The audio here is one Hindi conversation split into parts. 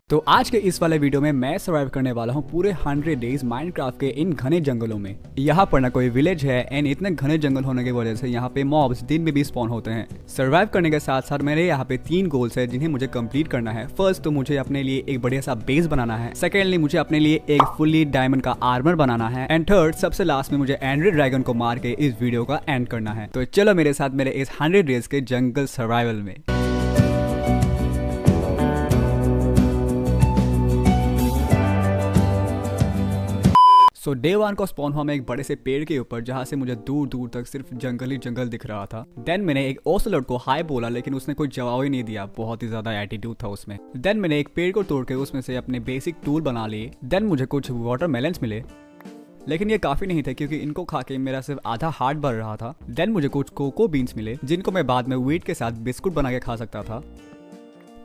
तो आज के इस वाले वीडियो में मैं सर्वाइव करने वाला हूँ पूरे 100 डेज माइनक्राफ्ट के इन घने जंगलों में। यहाँ पर ना कोई विलेज है एंड इतने घने जंगल होने की वजह से यहाँ पे मॉब्स दिन में भी स्पॉन होते हैं। सर्वाइव करने के साथ साथ मेरे यहाँ पे 3 गोल्स है जिन्हें मुझे कंप्लीट करना है। फर्स्ट तो मुझे अपने लिए एक बढ़िया सा बेस बनाना है, सेकेंडली मुझे अपने लिए एक फुल्ली डायमंड का आर्मर बनाना है एंड थर्ड सबसे लास्ट में मुझे एंड्री ड्रैगन को मार के इस वीडियो का एंड करना है। तो चलो मेरे साथ मेरे इस 100 डेज के जंगल सर्वाइवल में। तो डे 1 को स्पॉन हुआ मैं एक बड़े से पेड़ के ऊपर जहाँ से मुझे दूर दूर तक सिर्फ जंगल ही जंगल दिख रहा था। देन मैंने एक ओसेलोट को हाई बोला लेकिन उसने कोई जवाब ही नहीं दिया, बहुत ही ज्यादा एटीट्यूड था उसमें। देन मैंने एक पेड़ को तोड़ के उसमें से अपने बेसिक टूल बना लिए। देन मुझे कुछ वाटरमेलन्स मिले लेकिन ये काफी नहीं थे क्योंकि इनको खा के मेरा सिर्फ आधा हार्ट भर रहा था। देन मुझे कुछ कोको बीन्स मिले जिनको मैं बाद में व्हीट के साथ बिस्कुट बना के खा सकता था।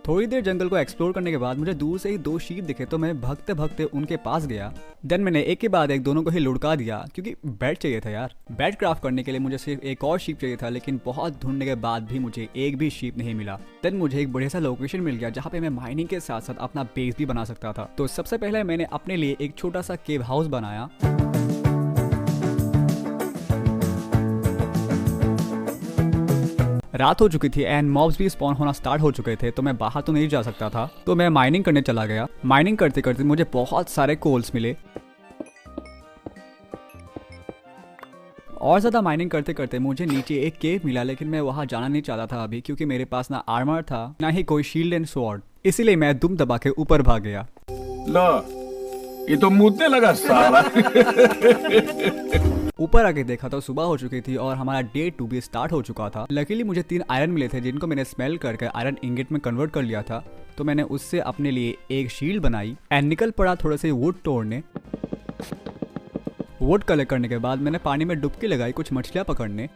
थोड़ी देर जंगल को एक्सप्लोर करने के बाद मुझे दूर से ही 2 शीप दिखे तो मैं भागते भागते उनके पास गया। देन मैंने एक के बाद एक दोनों को ही लुढ़का दिया क्योंकि बेड चाहिए था यार। बेड क्राफ्ट करने के लिए मुझे सिर्फ एक और शीप चाहिए था लेकिन बहुत ढूंढने के बाद भी मुझे एक भी शीप नहीं मिला। देन मुझे एक बढ़िया सा लोकेशन मिल गया जहाँ पे मैं माइनिंग के साथ साथ अपना बेस भी बना सकता था। तो सबसे पहले मैंने अपने लिए एक छोटा सा केव हाउस बनाया। रात हो चुकी थी एंड मॉब्स भी स्पॉन होना स्टार्ट हो चुके थे तो मैं बाहर तो नहीं जा सकता था, तो मैं माइनिंग करने चला गया। माइनिंग करते करते मुझे बहुत सारे कोल्स मिले और ज्यादा माइनिंग करते करते मुझे नीचे एक केव मिला लेकिन मैं वहां जाना नहीं चाहता था अभी क्योंकि मेरे पास ना आर्मर था ना ही कोई शील्ड एंड स्वॉर्ड, इसीलिए मैं दुम दबा के ऊपर भाग गया। लो, ये तो मुझे लगा साला। ऊपर आके देखा तो सुबह हो चुकी थी और हमारा डे 2 भी स्टार्ट हो चुका था। लकीली मुझे 3 आयरन मिले थे जिनको मैंने स्मेल करके आयरन इंगेट में कन्वर्ट कर लिया था, तो मैंने उससे अपने लिए एक शील्ड बनाई एंड निकल पड़ा थोड़े से वुड तोड़ने। वुड कलेक्ट करने के बाद मैंने पानी में डुबकी लगाई कुछ मछलियां पकड़ने।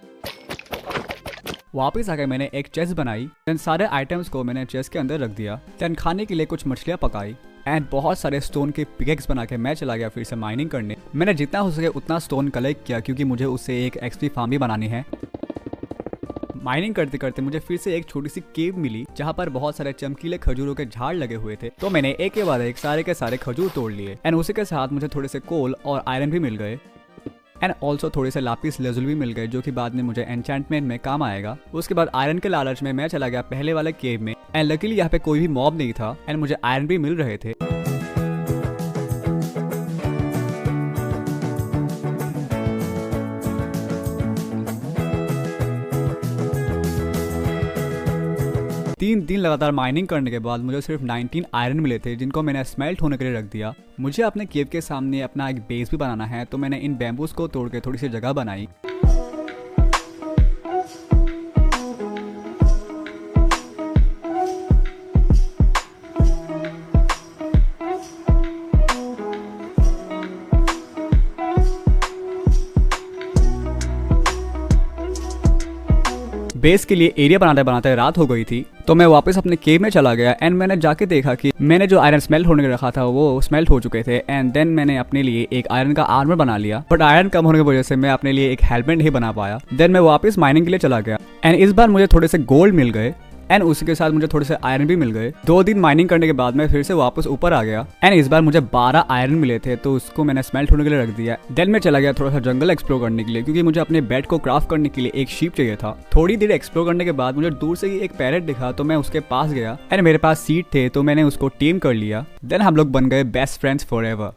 वापस आके मैंने एक चेस्ट बनाई। देन सारे आइटम्स को मैंने चेस्ट के अंदर रख दिया। देन खाने के लिए कुछ मछलियां पकाई एंड बहुत सारे स्टोन के पिकेक्स बना के मैं चला गया फिर से माइनिंग करने। मैंने जितना हो सके उतना स्टोन कलेक्ट किया क्योंकि मुझे उससे एक एक्सपी फार्म भी बनानी है। माइनिंग करते करते मुझे फिर से एक छोटी सी केव मिली जहाँ पर बहुत सारे चमकीले खजूरों के झाड़ लगे हुए थे, तो मैंने एक के बाद एक सारे के सारे खजूर तोड़ लिए एंड उसी के साथ मुझे थोड़े से कोल और आयरन भी मिल गए एंड ऑल्सो थोड़े से लापिस लेजुल भी मिल गए जो कि बाद में मुझे एन्चेंटमेंट में काम आएगा। उसके बाद आयरन के लालच में मैं चला गया पहले वाले केव में एंड लकीली यहाँ पे कोई भी मॉब नहीं था एंड मुझे आयरन भी मिल रहे थे। तीन दिन लगातार माइनिंग करने के बाद मुझे सिर्फ 19 आयरन मिले थे जिनको मैंने स्मेल्ट होने के लिए रख दिया। मुझे अपने केव के सामने अपना एक बेस भी बनाना है तो मैंने इन बैम्बूस को तोड़ के थोड़ी सी जगह बनाई। बेस के लिए एरिया बनाते बनाते रात हो गई थी तो मैं वापस अपने केव में चला गया एंड मैंने जाके देखा कि मैंने जो आयरन स्मेल्ट होने के रखा था वो स्मेल्ट हो चुके थे एंड देन मैंने अपने लिए एक आयरन का आर्मर बना लिया, बट आयरन कम होने की वजह से मैं अपने लिए एक हेलमेट नहीं बना पाया। देन मैं वापस माइनिंग के लिए चला गया एंड इस बार मुझे थोड़े से गोल्ड मिल गए एंड उसी के साथ मुझे थोड़े से आयरन भी मिल गए। 2 दिन माइनिंग करने के बाद मैं फिर से वापस ऊपर आ गया एंड इस बार मुझे 12 आयरन मिले थे तो उसको मैंने स्मेल्ट होने के लिए रख दिया। देन मैं चला गया थोड़ा सा जंगल एक्सप्लोर करने के लिए क्योंकि मुझे अपने बेड को क्राफ्ट करने के लिए एक शीप चाहिए था। थोड़ी देर एक्सप्लोर करने के बाद मुझे दूर से ही एक पैरेट दिखा तो मैं उसके पास गया एंड मेरे पास सीड थे तो मैंने उसको टीम कर लिया। देन हम लोग बन गए बेस्ट फ्रेंड्स फॉरएवर।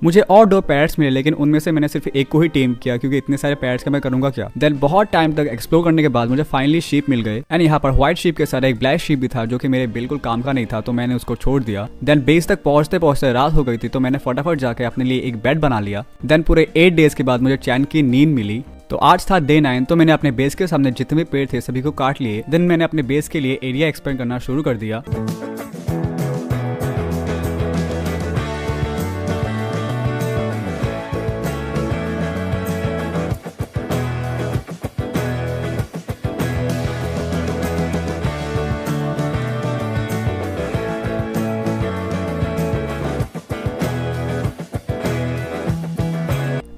मुझे और 2 पैरेट्स मिले लेकिन उनमें से मैंने सिर्फ एक को ही टेम किया क्योंकि इतने सारे पैरेट्स का मैं करूंगा क्या। देन बहुत टाइम तक एक्सप्लोर करने के बाद मुझे फाइनली शीप मिल गए एंड यहाँ पर व्हाइट शीप के साथ एक ब्लैक शीप भी था जो कि मेरे बिल्कुल काम का नहीं था तो मैंने उसको छोड़ दिया। देन बेस तक पहुंचते पहुंचते रात हो गई थी तो मैंने फटाफट जाके अपने लिए एक बेड बना लिया। देन पूरे 8 डेज के बाद मुझे चैन की नींद मिली। तो आज था डे 9 तो मैंने अपने बेस के सामने जितने भी पेड़ थे सभी को काट लिए। देन मैंने अपने बेस के लिए एरिया एक्सपेंड करना शुरू कर दिया।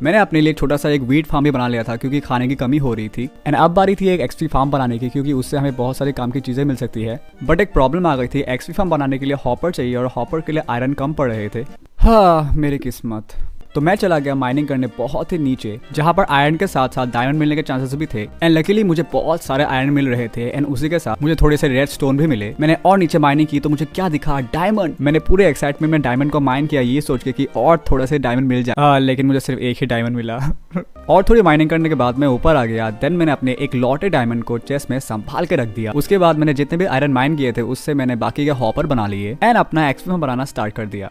मैंने अपने लिए छोटा सा एक वीट फार्म भी बना लिया था क्योंकि खाने की कमी हो रही थी। एंड अब बारी थी एक एक्सपी फार्म बनाने की क्योंकि उससे हमें बहुत सारे काम की चीजें मिल सकती है। बट एक प्रॉब्लम आ गई थी, एक्सपी फार्म बनाने के लिए हॉपर चाहिए और हॉपर के लिए आयरन कम पड़ रहे थे। हाँ, मेरी किस्मत। तो मैं चला गया माइनिंग करने बहुत ही नीचे, जहाँ पर आयरन के साथ साथ डायमंड मिलने के चांसेस भी थे। एंड लकीली मुझे बहुत सारे आयरन मिल रहे थे एंड उसी के साथ मुझे थोड़े से रेड स्टोन भी मिले। मैंने और नीचे माइनिंग की तो मुझे क्या दिखा, डायमंड। मैंने पूरे एक्साइटमेंट में डायमंड को माइन किया ये सोच के कि और थोड़ा से डायमंड मिल जाए, लेकिन मुझे सिर्फ एक ही डायमंड मिला। और थोड़ी माइनिंग करने के बाद मैं ऊपर आ गया। देन मैंने अपने एक लॉटे डायमंड को चेस्ट में संभाल के रख दिया। उसके बाद मैंने जितने भी आयरन माइन किए थे उससे मैंने बाकी के हॉपर बना लिए एंड अपना एक्सपी बनाना स्टार्ट कर दिया।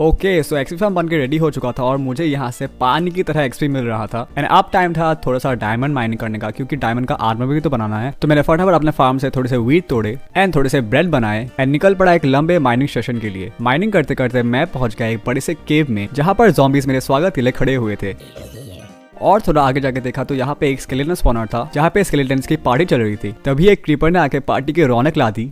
ओके, सो एक्सपी फार्म बन के रेडी हो चुका था और मुझे यहाँ से पानी की तरह एक्सपी मिल रहा था। एंड अब टाइम था थोड़ा सा डायमंड माइनिंग करने का क्योंकि डायमंड का आर्मर भी तो बनाना है। तो मैंने फटाफट अपने फार्म से थोड़े से वीट तोड़े एंड थोड़े से ब्रेड बनाए एंड निकल पड़ा एक लंबे माइनिंग सेशन के लिए। माइनिंग करते करते मैं पहुंच गया एक बड़े से केव में जहाँ पर ज़ॉम्बीज मेरे स्वागत के लिए खड़े हुए थे। और थोड़ा आगे जाके देखा तो यहाँ पे एक स्केलेटन स्पॉनर था जहाँ पे स्केलेटन्स की पार्टी चल रही थी। तभी एक क्रीपर ने आके पार्टी की रौनक ला दी।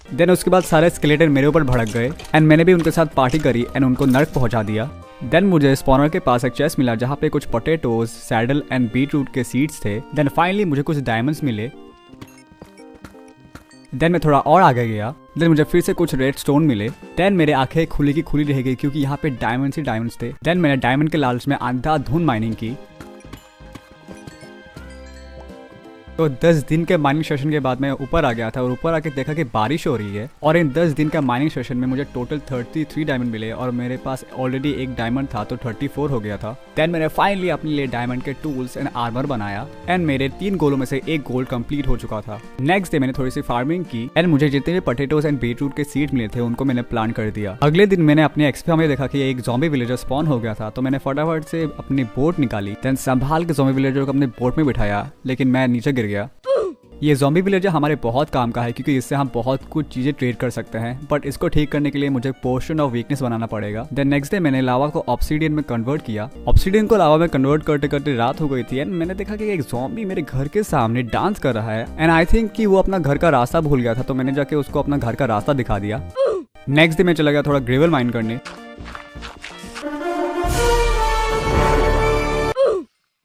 देन उसके बाद सारे स्केलेटन मेरे ऊपर भड़क गए एंड मैंने भी उनके साथ पार्टी करी एंड उनको नर्क पहुंचा दिया। देन मुझे स्पॉनर के पास एक चेस्ट मिला जहाँ पे कुछ पोटैटोज, सैडल एंड बीटरूट के सीड्स थे। देन फाइनली मुझे कुछ डायमंड्स मिले। देन मैं थोड़ा और आगे गया। देन मुझे फिर से कुछ रेड स्टोन मिले। देन मेरे आंखें खुली की खुली रह गई क्योंकि यहाँ पे डायमंड्स ही डायमंड्स थे। देन मैंने डायमंड के लालच में अंधाधुंध माइनिंग की। तो 10 दिन के माइनिंग सेशन के बाद मैं ऊपर आ गया था और ऊपर आके देखा कि बारिश हो रही है। और इन 10 दिन का माइनिंग सेशन में मुझे टोटल 33 डायमंड मिले और मेरे पास ऑलरेडी एक डायमंड था तो 34 हो गया था। देन मैंने फाइनली अपने लिए डायमंड के टूल्स एंड आर्मर बनाया एंड मेरे 3 गोलों में से एक गोल कंप्लीट हो चुका था। नेक्स्ट डे मैंने थोड़ी सी फार्मिंग की एंड मुझे जितने भी पोटैटोज एंड बीटरूट के सीड मिले थे उनको मैंने प्लांट कर दिया। अगले दिन मैंने अपने एक्सपी में देखा कि एक ज़ॉम्बी विलेजर स्पॉन हो गया था तो मैंने फटाफट से अपनी बोट निकाली। देन संभाल के ज़ॉम्बी विलेजर को अपने बोट में बिठाया लेकिन मैं नीचे गिर गया। ये ज़ॉम्बी विलेजर हमारे बहुत काम का है क्योंकि इससे हम बहुत कुछ चीजें ट्रेड कर सकते हैं। बट इसको ठीक करने के लिए मुझे पोर्शन ऑफ वीकनेस बनाना पड़ेगा। देन नेक्स्ट डे मैंने लावा को ऑब्सीडियन में कन्वर्ट किया। ऑब्सीडियन को लावा में कन्वर्ट करते करते रात हो गई थी एंड मैंने देखा कि एक ज़ॉम्बी मेरे घर के सामने डांस कर रहा है एंड आई थिंक कि वो अपना घर का रास्ता भूल गया था तो मैंने जाके उसको अपना घर का रास्ता दिखा दिया। नेक्स्ट डे मैं चला गया थोड़ा ग्रेवल माइन करने।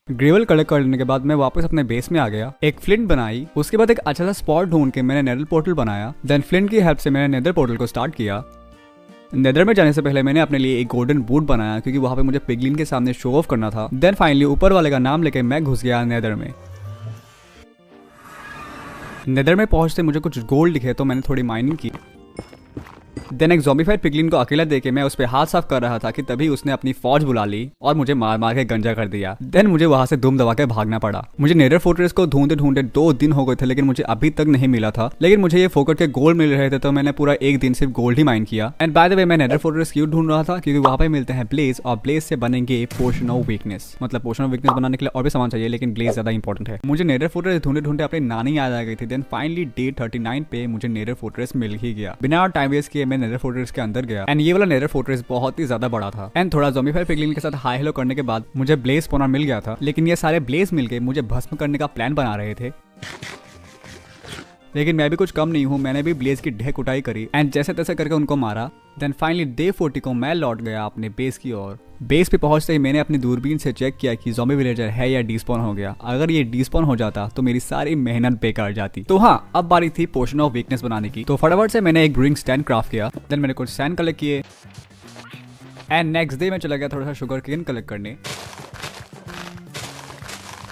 ग्रेवल कलेक्ट करने के बाद मैं वापस अपने बेस में आ गया। एक फ्लिंट बनाई, उसके बाद एक अच्छा सा स्पॉट ढूंढ के मैंने नेदर पोर्टल बनाया। देन फ्लिंट की हेल्प से मैंने नेदर पोर्टल को स्टार्ट किया। नेदर में जाने से पहले मैंने अपने लिए एक गोल्डन बूट बनाया क्योंकि वहां पे मुझे पिगलिन के सामने शो ऑफ करना था। देन फाइनली ऊपर वाले का नाम लेके मैं घुस गया नेदर में। नेदर में पहुंचते मुझे कुछ गोल्ड दिखे तो मैंने थोड़ी माइनिंग की। देन एक ज़ॉम्बीफाइड पिगलिन को अकेला देके मैं उस पे हाथ साफ कर रहा था कि तभी उसने अपनी फौज बुला ली और मुझे मार मार के गंजा कर दिया। देन मुझे वहां से दुम दबा के भागना पड़ा। मुझे नेदर फोर्ट्रेस को ढूंढते ढूंढते 2 दिन हो गए थे लेकिन मुझे अभी तक नहीं मिला था। लेकिन मुझे ये फोकट के गोल्ड मिल रहे थे तो मैंने पूरा एक दिन सिर्फ गोल्ड ही माइन किया। एंड बाय द वे मैं नेदर फोर्ट्रेस क्यों ढूंढ रहा था क्योंकि वहां पे मिलते हैं ब्लेज और ब्लेज से बनेंगे पोर्शन ऑफ वीकनेस। मतलब पोर्शन ऑफ वीकनेस बनाने के लिए और भी सामान चाहिए लेकिन ब्लेज ज्यादा इंपॉर्टेंट है। मुझे नेदर फोर्ट्रेस ढूंढे ढूंढे अपनी नानी याद आ गई थी। देन फाइनली डे 39 पे मुझे नेदर फोर्ट्रेस मिल ही गया। बिना टाइम वेस्ट किए मैं नेदर फोर्ट्रेस के अंदर गया एंड ये वाला नेदर फोर्ट्रेस बहुत ही ज्यादा बड़ा था। एंड थोड़ा ज़ॉम्बीफाइड पिगलिन के साथ हाई हेलो करने के बाद मुझे ब्लेज स्पॉनर मिल गया था लेकिन ये सारे ब्लेज मिलके मुझे भस्म करने का प्लान बना रहे थे। लेकिन मैं भी कुछ कम नहीं हूँ, मैंने भी ब्लेज की ढेर कुटाई करी एंड जैसे तैसे करके उनको मारा। देन फाइनली डे 40 को मैं लौट गया अपने बेस की ओर। बेस पे पहुंचते ही मैंने अपनी दूरबीन से चेक किया कि ज़ॉम्बी विलेजर है या डिस्पॉन हो गया। अगर ये डिस्पॉन हो जाता तो मेरी सारी मेहनत बेकार जाती। तो हाँ, अब बारी थी पोर्शन ऑफ वीकनेस बनाने की। तो फटाफट से मैंने एक ब्रूइंग स्टैंड क्राफ्ट किया। देन मैंने कुछ सैंड कलेक्ट किए एंड नेक्स्ट डे मैं चला गया थोड़ा सा शुगर केन कलेक्ट करने।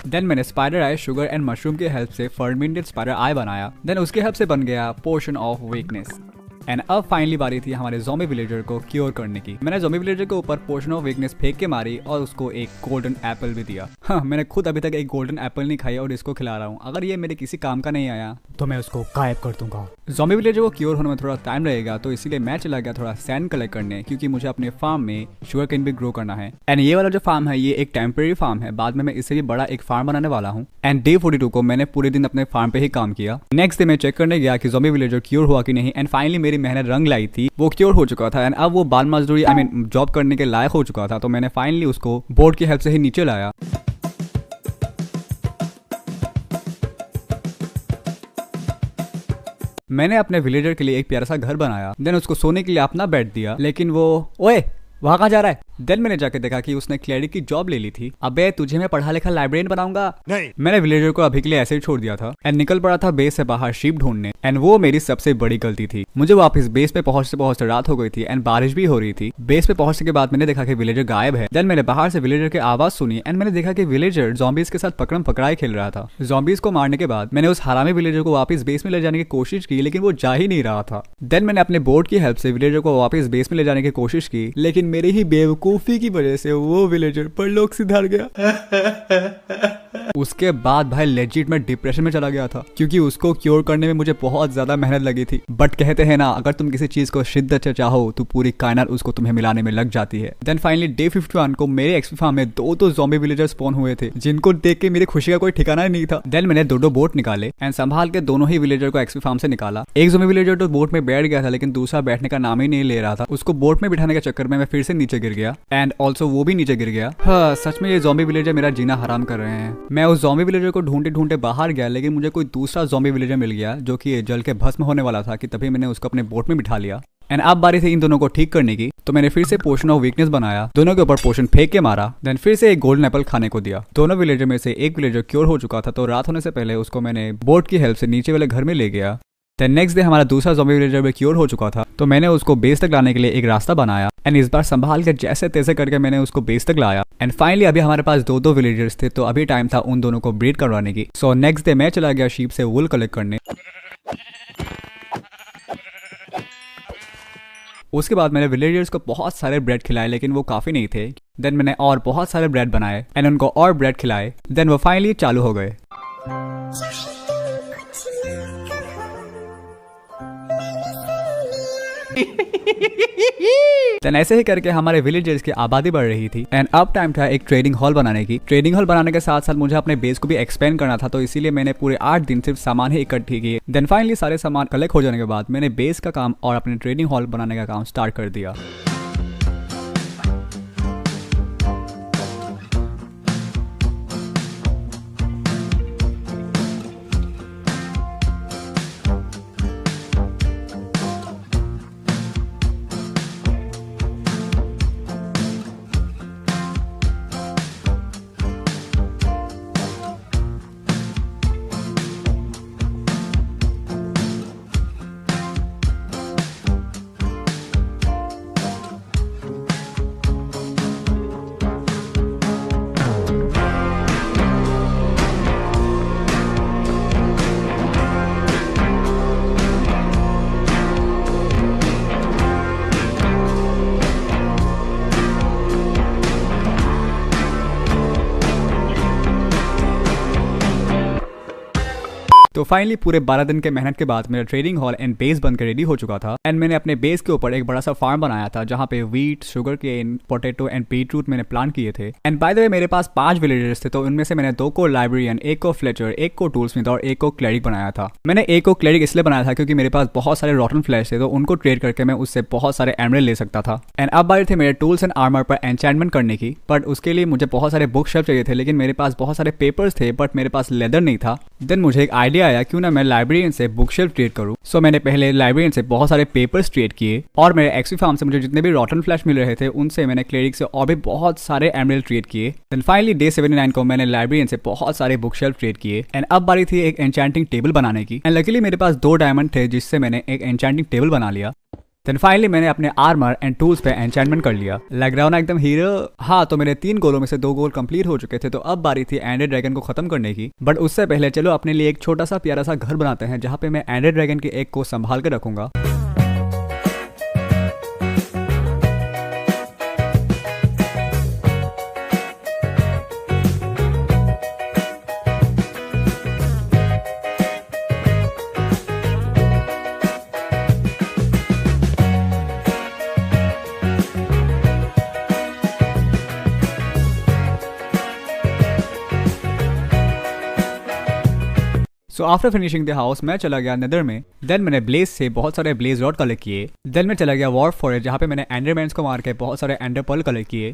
देन मैंने spider I, sugar and mushroom की हेल्प से फर्मेंटेड स्पाइडर आई बनाया। देन उसकी हेल्प से बन गया पोर्शन ऑफ वीकनेस। एंड अब फाइनली बारी थी हमारे ज़ॉम्बी विलेजर को क्योर करने की। मैंने ज़ॉम्बी विलेजर के ऊपर पोशन ऑफ वीकनेस फेंक के मारी और उसको एक गोल्डन एप्पल भी दिया। हाँ, मैंने खुद अभी तक एक गोल्डन एप्पल नहीं खाई और इसको खिला रहा हूँ। अगर ये मेरे किसी काम का नहीं आया तो मैं उसको गायब कर दूंगा। ज़ॉम्बी विलेजर को क्योर होने में थोड़ा टाइम लगेगा, तो इसीलिए मैं चला गया थोड़ा सैंड कलेक्ट करने, क्योंकि मुझे अपने फार्म में शुगर केन भी ग्रो करना है। एंड ये वाला जो फार्म है ये एक टेम्परेरी फार्म है, बाद में मैं इससे भी बड़ा एक फार्म बनाने वाला हूँ। एंड डे 42 को मैंने पूरे दिन अपने फार्म पे ही काम किया। नेक्स्ट डे मैं चेक करने गया कि ज़ॉम्बी विलेजर क्योर हुआ कि नहीं। एंड फाइनली मेरी मेहनत रंग लाई थी, वो क्योर हो चुका था। एंड अब वो बाल मजदूरी जॉब करने के लायक हो चुका था, तो मैंने फाइनली उसको बोर्ड की हेल्प से ही नीचे लाया। मैंने अपने विलेजर के लिए एक प्यारा सा घर बनाया, देन उसको सोने के लिए अपना बेड दिया। लेकिन वो ओए वहां कहाँ जा रहा है? देन मैंने जाके देखा कि उसने क्लैरिक की जॉब ले ली थी। अबे तुझे मैं पढ़ा लिखा लाइब्रेरियन बनाऊंगा नहीं। मैंने विलेजर को अभी के लिए ऐसे ही छोड़ दिया था एंड निकल पड़ा था बेस से बाहर शीप ढूंढने। एंड वो मेरी सबसे बड़ी गलती थी। मुझे वापस बेस पे पहुंचते पहुंचते रात हो गई थी एंड बारिश भी हो रही थी। बेस पे पहुंचने के बाद मैंने देखा कि विलेजर गायब है। देन मैंने बाहर से विलेजर की आवाज सुनी एंड मैंने देखा कि विलेजर जॉम्बीज के साथ पकड़म पकड़ाई खेल रहा था। जॉम्बीज को मारने के बाद मैंने उस हरामी विलेजर को वापस बेस में ले जाने की कोशिश की, लेकिन वो जा ही नहीं रहा था। देन मैंने अपने बोर्ड की हेल्प से विलेजर को वापस बेस में ले जाने की कोशिश की, लेकिन मेरी ही बेवकूफी की वजह से वो विलेजर परलोक सिधार गया। उसके बाद भाई लेजिट में डिप्रेशन में चला गया था, क्योंकि उसको क्योर करने में मुझे बहुत ज्यादा मेहनत लगी थी। बट कहते हैं ना, अगर तुम किसी चीज को शिद्दत से चाहो तो पूरी कायनात उसको तुम्हें मिलाने में लग जाती है। देन फाइनली डे 51 को मेरे एक्सपी फार्म में दो ज़ॉम्बी विलेजर स्पॉन हुए थे, जिनको देख के मेरी खुशी का कोई ठिकाना ही नहीं था। देन मैंने दो बोट निकाले एंड संभाल के दोनों ही विलेजर को एक्सपी फार्म से निकाला। एक ज़ॉम्बी विलेजर तो बोट में बैठ गया था, लेकिन दूसरा बैठने का नाम ही नहीं ले रहा था। उसको बोट में बिठाने के चक्कर में मैं फिर से नीचे गिर गया एंड ऑल्सो वो भी नीचे गिर गया। हाँ, सच में ये ज़ॉम्बी विलेजर मेरा जीना हराम कर रहे हैं। मैं उस ज़ॉम्बी विलेजर को ढूंढते ढूंढते बाहर गया, लेकिन मुझे कोई दूसरा ज़ॉम्बी विलेजर मिल गया जो कि जल के भस्म होने वाला था, कि तभी मैंने उसको अपने बोट में बिठा लिया। एंड अब बारी थी इन दोनों को ठीक करने की, तो मैंने फिर से पोशन ऑफ वीकनेस बनाया, दोनों के ऊपर पोशन फेंक के मारा। देन फिर से एक गोल्डन एप्पल खाने को दिया। दोनों विलेजर में से एक विलेजर क्योर हो चुका था, तो रात होने से पहले उसको मैंने बोट की हेल्प से नीचे वाले घर में ले गया। देन नेक्स्ट डे हमारा दूसरा ज़ॉम्बी विलेजर भी क्योर हो चुका था, तो मैंने उसको बेस तक लाने के लिए एक रास्ता बनाया एंड इस बार संभाल के जैसे तैसे करके मैंने उसको बेस तक लाया। एंड फाइनली अभी हमारे पास दो विलेजर्स थे, तो अभी टाइम था उन दोनों को ब्रीड करवाने की। सो नेक्स्ट डे मैं चला गया शीप से वूल कलेक्ट करने। उसके बाद मैंने विलेजर्स को बहुत सारे ब्रेड खिलाए, लेकिन वो काफी नहीं थे। देन मैंने और बहुत सारे ब्रेड बनाए एंड उनको और ब्रेड खिलाए। देन वो फाइनली चालू हो गए। देन ऐसे ही करके हमारे विलेजर्स की आबादी बढ़ रही थी एंड अब टाइम था एक ट्रेडिंग हॉल बनाने की। ट्रेडिंग हॉल बनाने के साथ साथ मुझे अपने बेस को भी एक्सपेंड करना था, तो इसीलिए मैंने पूरे 8 दिन सिर्फ सामान ही इकट्ठे किए। देन फाइनली सारे सामान कलेक्ट हो जाने के बाद मैंने बेस का काम और अपने ट्रेडिंग हॉल बनाने का काम स्टार्ट कर दिया। तो फाइनली पूरे 12 दिन के मेहनत के बाद मेरा ट्रेडिंग हॉल एंड बेस बनकर रेडी हो चुका था एंड मैंने अपने बेस के ऊपर एक बड़ा सा फार्म बनाया था, जहाँ पे wheat, sugarcane, potato and beetroot मैंने प्लांट किए थे। एंड बाय द वे मेरे पास 5 विलेजर्स थे, तो उनमें से मैंने 2 को लाइब्रेरियन, 1 को फ्लेचर, 1 को टूल्समिथ और 1 को क्लरिक बनाया था। मैंने 1 को क्लरिक इसलिए बनाया था क्योंकि मेरे पास बहुत सारे रॉटन फ्लैश थे, तो उनको ट्रेड करके मैं उससे बहुत सारे एमरेल्ड ले सकता था। एंड अब बारी थे मेरे टूल्स एंड आर्मर पर एन्चेंटमेंट करने की, बट उसके लिए मुझे बहुत सारे बुक शेल्फ चाहिए थे, लेकिन मेरे पास बहुत सारे पेपर्स थे बट मेरे पास लेदर नहीं था। देन मुझे एक आइडिया आया, क्यों ना मैं लाइब्रेरियन से बुक शेल्फ ट्रेड करूं। सो मैंने पहले लाइब्रेरियन से बहुत सारे पेपर्स ट्रेड किए और मेरे एक्सपी फार्म से मुझे जितने भी रॉटन फ्लैश मिल रहे थे उनसे मैंने क्लेरिक से और भी बहुत सारे एमरेल्ड ट्रेड किए। देन फाइनली डे 79 को मैंने लाइब्रेरियन से बहुत सारे बुक शेल्फ ट्रेड किए एंड अब बारी थी एक एन्चेंटिंग टेबल बनाने की। एंड लकीली मेरे पास 2 डायमंड थे, जिससे मैंने एक एन्चेंटिंग टेबल बना लिया। देन फाइनली मैंने अपने आर्मर एंड टूल्स पे एन्चेंटमेंट कर लिया। लग रहा हूँ ना एकदम हीरो। हाँ, तो मेरे 3 गोलों में से 2 गोल कंप्लीट हो चुके थे, तो अब बारी थी एंडर ड्रैगन को खत्म करने की। बट उससे पहले चलो अपने लिए एक छोटा सा प्यारा सा घर बनाते हैं, जहाँ पे मैं एंडर ड्रैगन के एक को संभाल के रखूंगा। So after finishing the house मैं चला गया नेदर में। देन मैंने ब्लेज से बहुत सारे ब्लेज रॉड कलेक्ट किए। देन मैं चला गया वॉर्फ फॉरेस्ट जहाँ पे मैंने एंडरमैन्स को मार के बहुत सारे एंडर पर्ल कलेक्ट किए।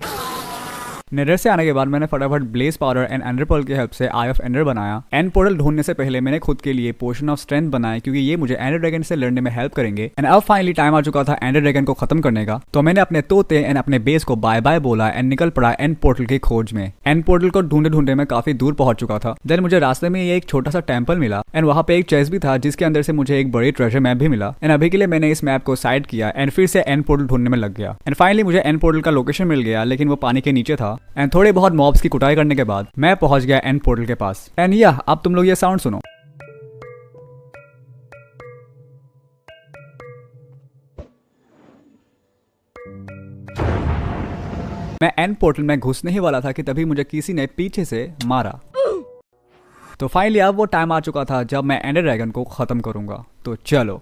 नेदर से आने के बाद मैंने फटाफट blaze powder and ender pearl की हेल्प से आई ऑफ एंडर बनाया। एंड पोर्टल ढूंढने से पहले मैंने खुद के लिए पोशन ऑफ स्ट्रेंथ बनाया क्योंकि ये मुझे एंडर ड्रैगन से लड़ने में हेल्प करेंगे। एंड अब फाइनली टाइम आ चुका था एंडर ड्रैगन को खत्म करने का। तो मैंने अपने तोते एंड अपने बेस को बाय बाय बोला एंड निकल पड़ा एंड पोर्टल की खोज में। एंड पोर्टल को ढूंढे ढूंढे मैं काफी दूर पहुंच चुका था। देन मुझे रास्ते में ये एक छोटा सा टेम्पल मिला एंड वहाँ पे एक चेस्ट भी था जिसके अंदर से मुझे एक बड़ी ट्रेजर मैप भी मिला। एंड अभी के लिए मैंने इस मैप को साइड किया एंड फिर से एंड पोर्टल ढूंढने में लग गया। एंड फाइनली मुझे एंड पोर्टल का लोकेशन मिल गया, लेकिन वो पानी के नीचे था। एंड थोड़े बहुत मॉब्स की कुटाई करने के बाद मैं पहुंच गया एंड पोर्टल के पास। एंड या अब तुम लोग ये साउंड सुनो। मैं एंड पोर्टल में घुसने ही वाला था कि तभी मुझे किसी ने पीछे से मारा। तो फाइनली अब वो टाइम आ चुका था जब मैं एंडर ड्रैगन को खत्म करूंगा। तो चलो।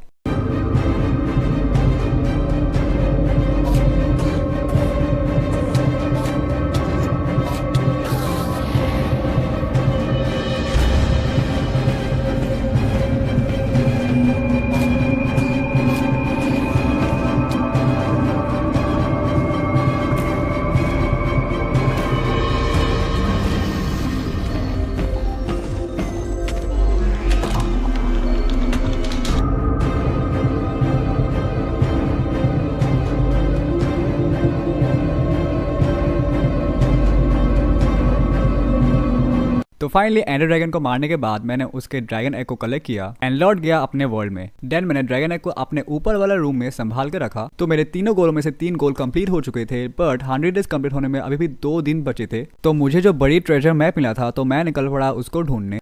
तो फाइनली एंडर ड्रैगन को मारने के बाद मैंने उसके ड्रैगन एग को कलेक्ट किया एंड लौट गया अपने वर्ल्ड में। देन मैंने ड्रैगन एग को अपने ऊपर वाला रूम में संभाल के रखा। तो मेरे तीनों गोलों में से 3 गोल कंप्लीट हो चुके थे, बट 100 डेज कंप्लीट होने में अभी भी 2 दिन बचे थे। तो मुझे जो बड़ी ट्रेजर मैप मिला था तो मैं निकल पड़ा उसको ढूंढने।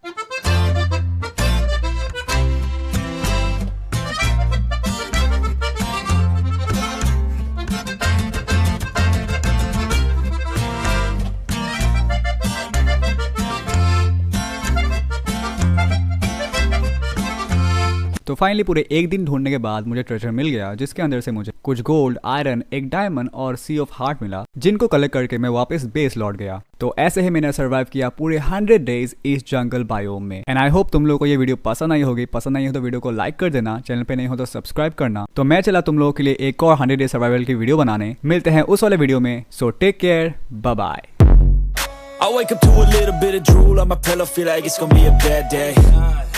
तो फाइनली पूरे एक दिन ढूंढने के बाद मुझे ट्रेजर मिल गया जिसके अंदर से मुझे कुछ गोल्ड, आयरन, एक डायमंड और सी ऑफ हार्ट मिला, जिनको कलेक्ट करके मैं वापस बेस लौट गया। तो ऐसे ही मैंने सर्वाइव किया पूरे 100 डेज इस जंगल बायोम में। एंड आई होप तुम लोगों को ये वीडियो पसंद आई होगी। पसंद आई हो तो वीडियो को लाइक कर देना, चैनल पे नहीं हो तो सब्सक्राइब करना। तो मैं चला तुम लोगों के लिए एक और 100 डेज सर्वाइवल की वीडियो बनाने। मिलते हैं उस वाले वीडियो में। So take care, bye bye. I wake up to a little bit of drool on my pillow, feel like it's gonna be a bad day.